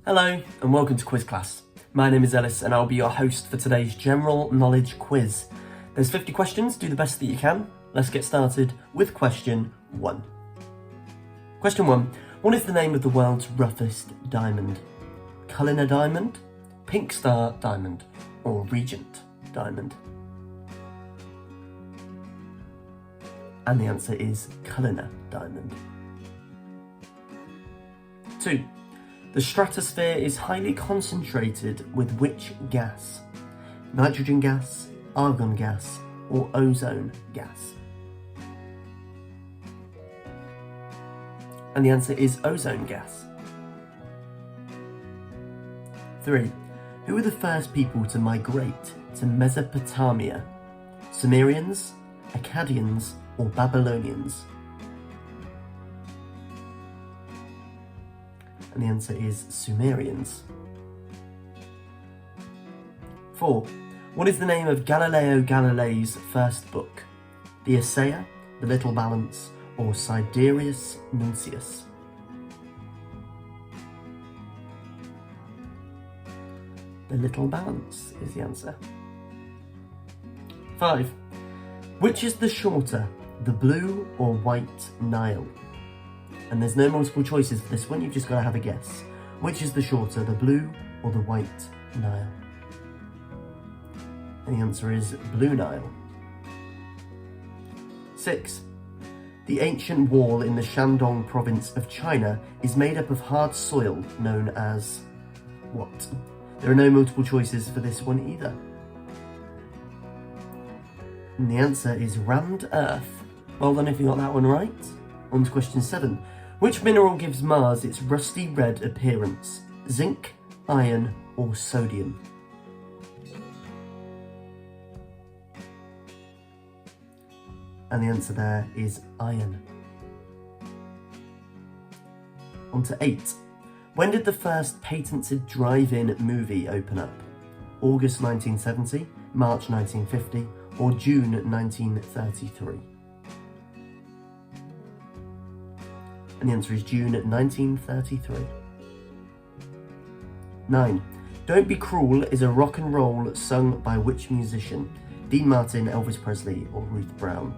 Hello and welcome to Quiz Class. My name is Ellis and I'll be your host for today's general knowledge quiz. There's 50 questions, do the best that you can. Let's get started with question 1. Question 1. What is the name of the world's roughest diamond? Cullinan diamond, Pink Star diamond, or Regent diamond? And the answer is Cullinan diamond. 2. The stratosphere is highly concentrated with which gas? Nitrogen gas, argon gas, or ozone gas? And the answer is ozone gas. 3. Who were the first people to migrate to Mesopotamia? Sumerians, Akkadians, or Babylonians? And the answer is Sumerians. 4. What is the name of Galileo Galilei's first book? The Essay, The Little Balance, or Sidereus Nuncius? The Little Balance is the answer. 5. Which is the shorter, the Blue or White Nile? And there's no multiple choices for this one, you've just got to have a guess. Which is the shorter, the Blue or the White Nile? And the answer is Blue Nile. 6. The ancient wall in the Shandong province of China is made up of hard soil known as what? There are no multiple choices for this one either. And the answer is rammed earth. Well done if you got that one right. On to question 7. Which mineral gives Mars its rusty red appearance? Zinc, iron, or sodium? And the answer there is iron. On to 8. When did the first patented drive-in movie open up? August 1970, March 1950, or June 1933? And the answer is June 1933. 9. Don't Be Cruel is a rock and roll sung by which musician? Dean Martin, Elvis Presley, or Ruth Brown?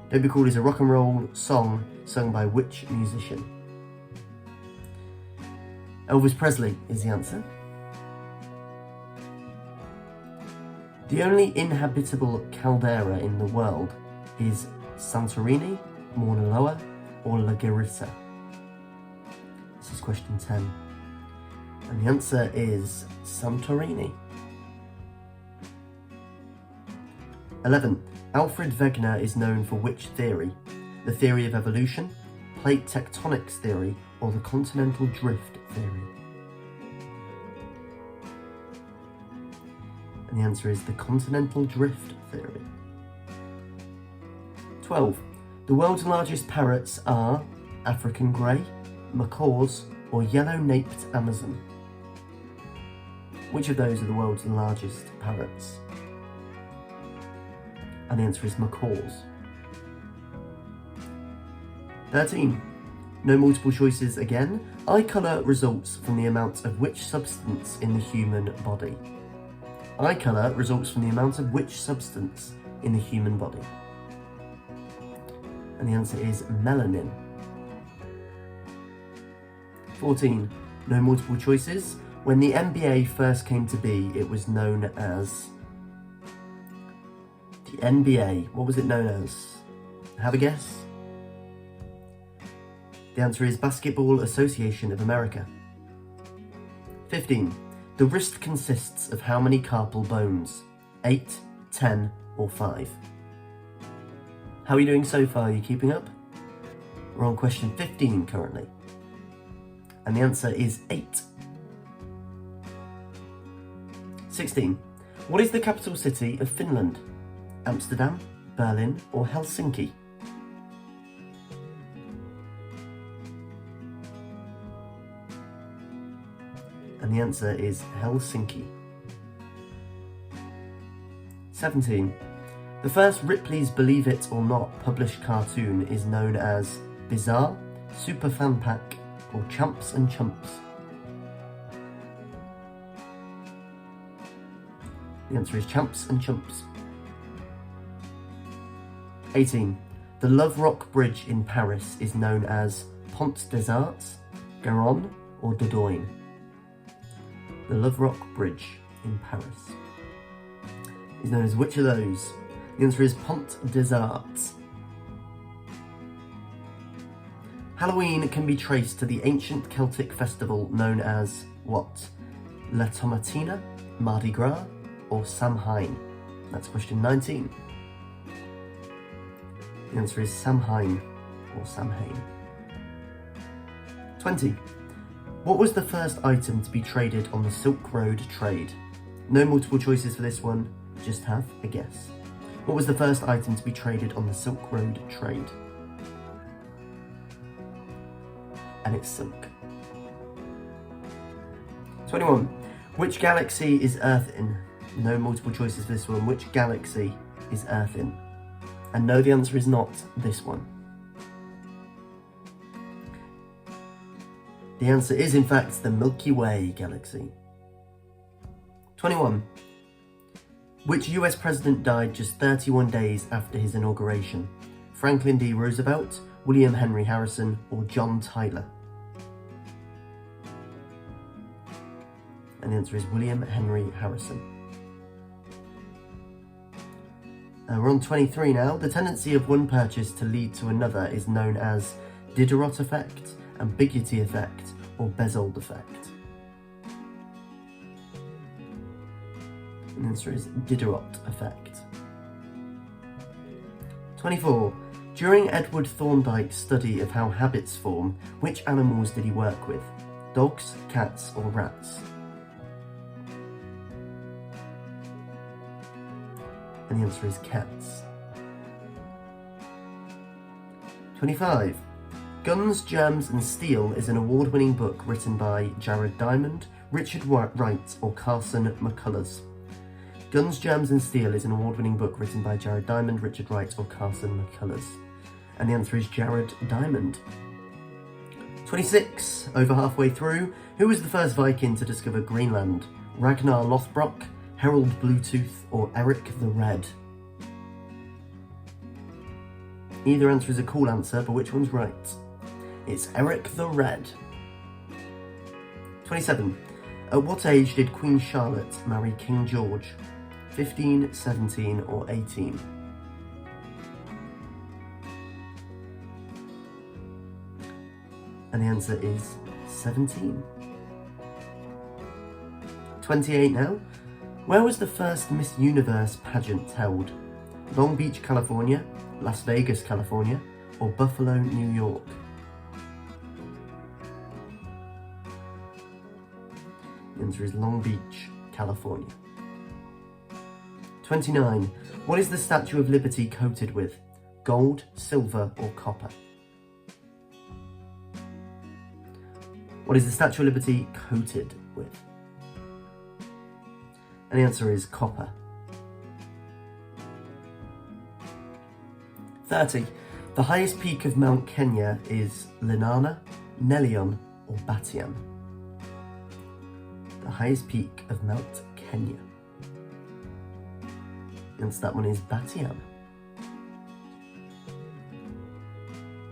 Don't Be Cruel is a rock and roll song sung by which musician? Elvis Presley is the answer. The only inhabitable caldera in the world is Santorini, Mauna Loa, or Lagarissa? This is question 10. And the answer is Santorini. 11. Alfred Wegener is known for which theory? The theory of evolution, plate tectonics theory, or the continental drift theory? And the answer is the continental drift theory. 12. The world's largest parrots are African grey, macaws, or yellow-naped Amazon. Which of those are the world's largest parrots? And the answer is macaws. 13. No multiple choices again. Eye colour results from the amount of which substance in the human body? Eye colour results from the amount of which substance in the human body? And the answer is melanin. 14. No multiple choices. When the NBA first came to be, it was known as... The NBA, what was it known as? Have a guess? The answer is Basketball Association of America. 15. The wrist consists of how many carpal bones? 8, 10, or 5? How are you doing so far? Are you keeping up? We're on question 15 currently. And the answer is 8. 16. What is the capital city of Finland? Amsterdam, Berlin, or Helsinki? And the answer is Helsinki. 17. The first Ripley's Believe It or Not published cartoon is known as Bizarre, Super Fan Pack, or Champs and Chumps? The answer is champs and chumps. 18. The Love Rock Bridge in Paris is known as Pont des Arts, Garonne, or Dordogne. The Love Rock Bridge in Paris is known as which of those? The answer is Pont des Arts. Halloween can be traced to the ancient Celtic festival known as what? La Tomatina, Mardi Gras, or Samhain? That's question 19. The answer is Samhain or Samhain. 20. What was the first item to be traded on the Silk Road trade? No multiple choices for this one, just have a guess. What was the first item to be traded on the Silk Road trade? And it's silk. 21. Which galaxy is Earth in? No multiple choices for this one. Which galaxy is Earth in? And no, the answer is not this one. The answer is in fact the Milky Way galaxy. 21. Which US president died just 31 days after his inauguration? Franklin D. Roosevelt, William Henry Harrison, or John Tyler? And the answer is William Henry Harrison. We're on 23 now. The tendency of one purchase to lead to another is known as Diderot effect, ambiguity effect, or Bezold effect. And the answer is Diderot effect. 24. During Edward Thorndike's study of how habits form, which animals did he work with? Dogs, cats, or rats? And the answer is cats. 25. Guns, Germs and Steel is an award-winning book written by Jared Diamond, Richard Wright, or Carson McCullers. Guns, Germs and Steel is an award-winning book written by Jared Diamond, Richard Wright, or Carson McCullers. And the answer is Jared Diamond. 26. Over halfway through, who was the first Viking to discover Greenland? Ragnar Lothbrok, Harold Bluetooth, or Eric the Red? Either answer is a cool answer, but which one's right? It's Eric the Red. 27. At what age did Queen Charlotte marry King George? 15, 17, or 18? And the answer is 17. 28 now. Where was the first Miss Universe pageant held? Long Beach, California, Las Vegas, California, or Buffalo, New York? The answer is Long Beach, California. 29. What is the Statue of Liberty coated with? Gold, silver, or copper? What is the Statue of Liberty coated with? And the answer is copper. 30. The highest peak of Mount Kenya is Lenana, Nelion, or Batian? The highest peak of Mount Kenya. And that one is Batian.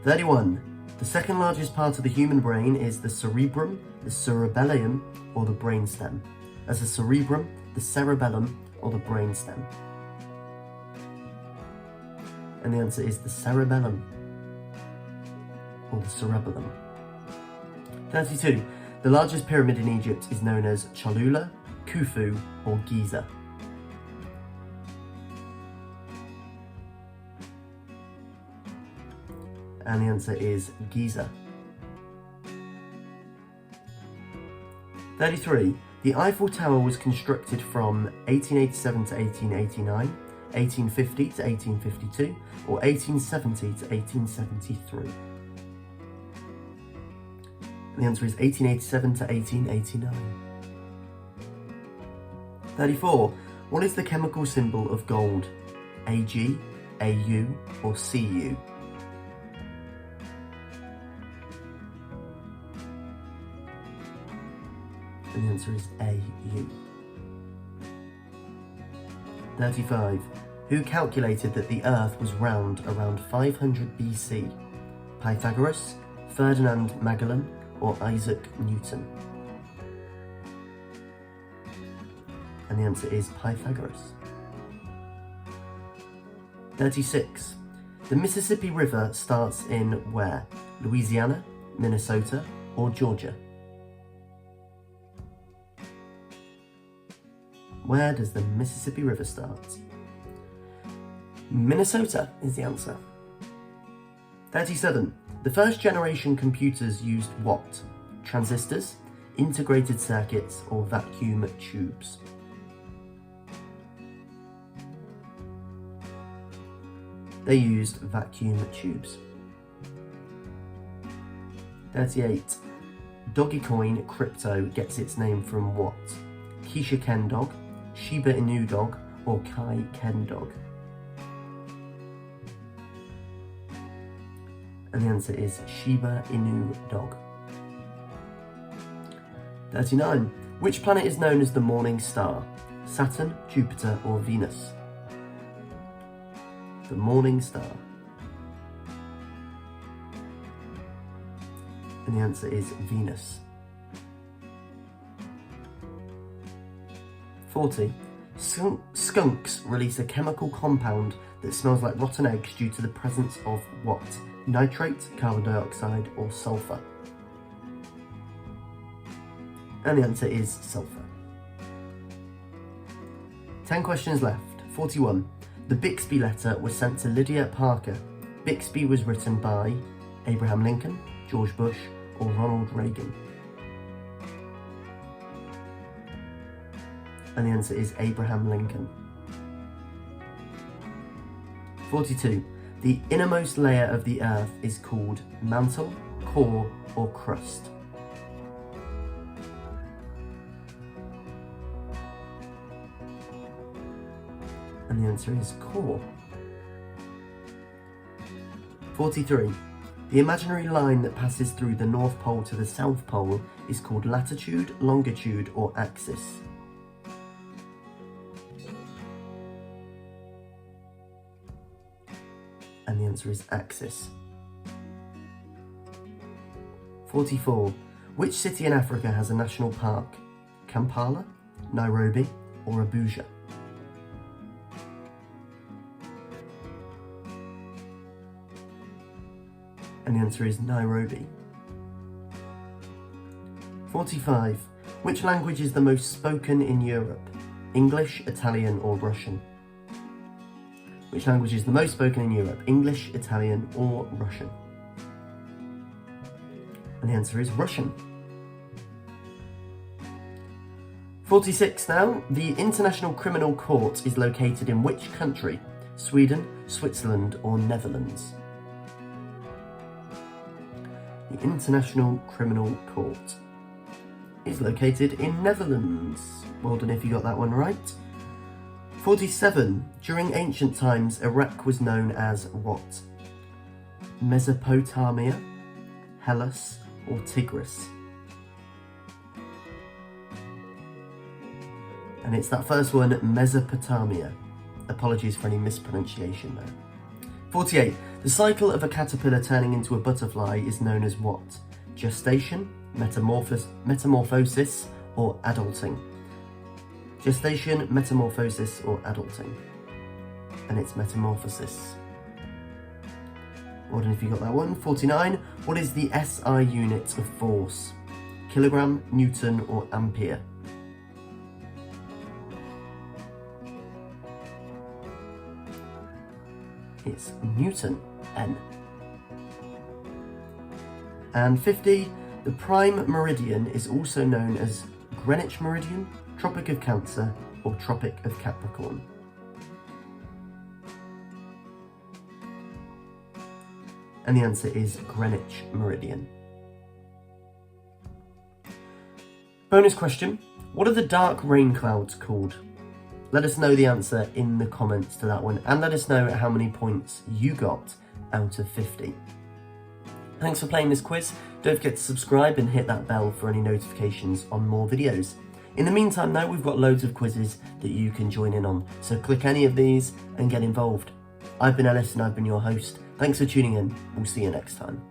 31. The second largest part of the human brain is the cerebrum, the cerebellum, or the brainstem. As the cerebrum, the cerebellum, or the brainstem? And the answer is the cerebellum, or the cerebellum. 32. The largest pyramid in Egypt is known as Cholula, Khufu, or Giza? And the answer is Giza. 33. The Eiffel Tower was constructed from 1887 to 1889, 1850 to 1852, or 1870 to 1873. And the answer is 1887 to 1889. 34. What is the chemical symbol of gold? Ag, Au, or Cu? And the answer is AU. 35. Who calculated that the Earth was round around 500 BC? Pythagoras, Ferdinand Magellan, or Isaac Newton? And the answer is Pythagoras. 36. The Mississippi River starts in where? Louisiana, Minnesota, or Georgia? Where does the Mississippi River start? Minnesota is the answer. 37. The first generation computers used what? Transistors, integrated circuits, or vacuum tubes? They used vacuum tubes. 38. Dogecoin crypto gets its name from what? Keisha Ken dog, Shiba Inu dog, or Kai Ken dog? And the answer is Shiba Inu dog. 39. Which planet is known as the morning star? Saturn, Jupiter, or Venus? The morning star. And the answer is Venus. 40. Skunks release a chemical compound that smells like rotten eggs due to the presence of what? Nitrate, carbon dioxide, or sulfur? And the answer is sulfur. 10 questions left. 41. The Bixby letter was sent to Lydia Parker. Bixby was written by Abraham Lincoln, George Bush, or Ronald Reagan? And the answer is Abraham Lincoln. 42. The innermost layer of the Earth is called mantle, core, or crust? And the answer is core. 43. The imaginary line that passes through the North Pole to the South Pole is called latitude, longitude, or axis? And the answer is axis. 44. Which city in Africa has a national park? Kampala, Nairobi, or Abuja? And the answer is Nairobi. 45. Which language is the most spoken in Europe? English, Italian, or Russian? Which language is the most spoken in Europe? English, Italian, or Russian? And the answer is Russian. 46 now. The International Criminal Court is located in which country? Sweden, Switzerland, or Netherlands? The International Criminal Court is located in Netherlands. Well done if you got that one right. 47. During ancient times, Iraq was known as what? Mesopotamia, Hellas, or Tigris? And it's that first one, Mesopotamia. Apologies for any mispronunciation there. 48. The cycle of a caterpillar turning into a butterfly is known as what? Gestation, metamorphosis, or adulting? Gestation, metamorphosis, or adulting? And it's metamorphosis. Well done if you got that one. 49. What is the SI unit of force? Kilogram, Newton, or ampere? It's Newton, N. And 50. The prime meridian is also known as Greenwich Meridian, Tropic of Cancer, or Tropic of Capricorn? And the answer is Greenwich Meridian. Bonus question. What are the dark rain clouds called? Let us know the answer in the comments to that one, and let us know how many points you got out of 50. Thanks for playing this quiz. Don't forget to subscribe and hit that bell for any notifications on more videos. In the meantime though, we've got loads of quizzes that you can join in on, so click any of these and get involved. I've been Ellis and I've been your host. Thanks for tuning in. We'll see you next time.